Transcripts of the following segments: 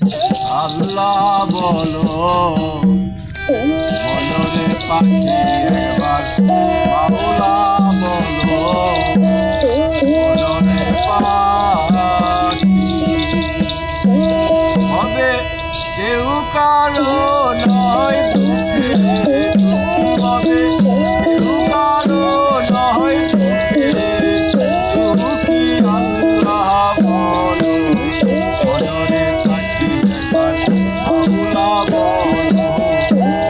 আল্লাহ বলো বলো রে পাখি একবার মাওলা বলো বলো রে পাখি হবে কেউ কারো নয় দুঃখে দুঃখী হবে কেউ কারো নয় দুঃখে দুঃখী আল্লাহ বলো বলো রে পাখি একবার মাওলা বলো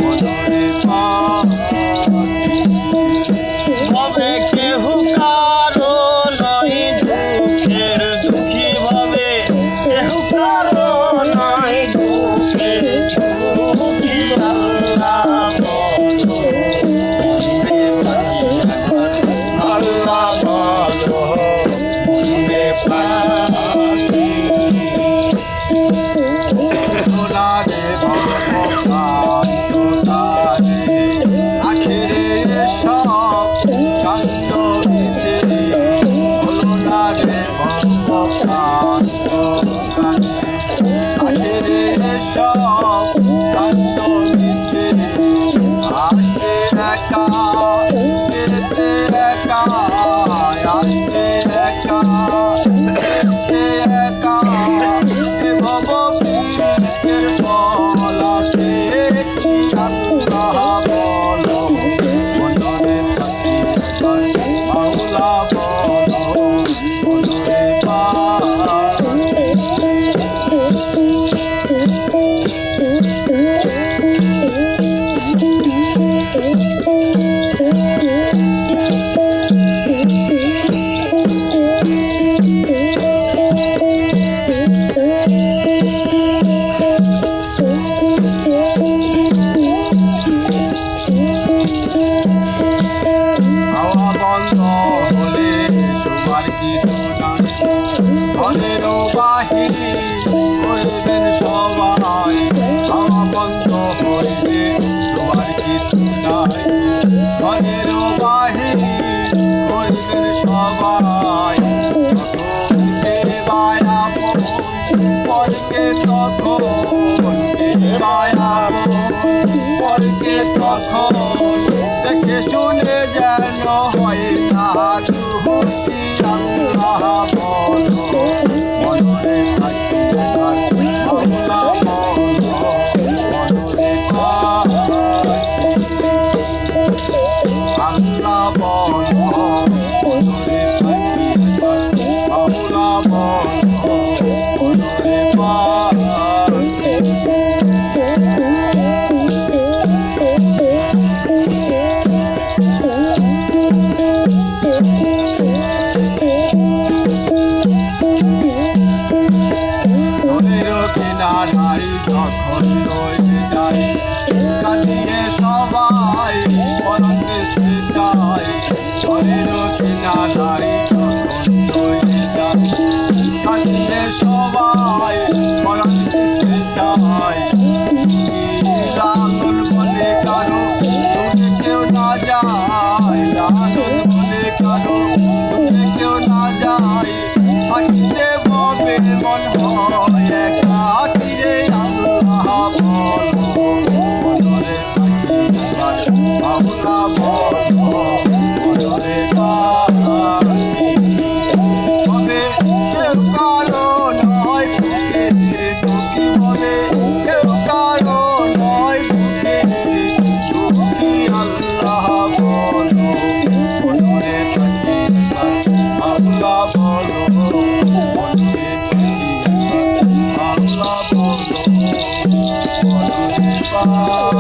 বলো রে পাখি হবে কেউ কারো নয় দুঃখের দুঃখী হবে কেউ কারো নয় দুঃখের দুঃখী আল্লাহ বলো রে পাখি একবার আল্লাহ বলো রে পাখি গোলারে ভগবানে আখেরে সব কান্দ মিছে হলো না রে ভগবানে আখেরে সব কান্দ মিছে আসতে একা যেতে একা আসতে একা যেতে একা ভব পীরের বলাতে কি আল্লাহ বলো বলো রে পাখি একবার মাওলা বলো বলো রে পাখি হাওয়া বন্ধ হলে তোমার কিছু নাই ঘরেরও বাহির করবেন সবাই হাওয়া বন্ধ হইলে তোমার কিছু নাই ঘরেরও বাহির করবেন সবাই তখন কে বায়াবো পরকে তখন কে বায়াবো পরকে তখন দেখে শুনে যেন হয় না দুটি আল্লাহ বলো বলো রে পাখি একবার মাওলা বলো বলো রে পাখি আল্লাহ বলো বলো রে পাখি একবার মাওলা বলো বলো রে পাখি কিনারাই যখন রয়ে যায় কাঁদিয়ে সবাই পরম দেশে যায় ঘরের কিনারাই যখন রয়ে যায় কাঁদিয়ে সবাই পরম দেশে যায় লালন বলে কারো দূরে কেউ না যায় লালন বলে কারো দূরে কেউ না যায় থাকিতে ভবে মন হয় একা তীরে আল্লাহ বলো বলো রে পাখি একবার মাওলা বলো বলো রে পাখি হবে কেউ কারো নয় বুকের দুঃখী হবে কেউ কারো নয় বুকের দুঃখী আল্লাহ বলো বলো রে পাখি একবার মাওলা বলো বলো রে পাখি আল্লাহ বলো বলো রে পাখি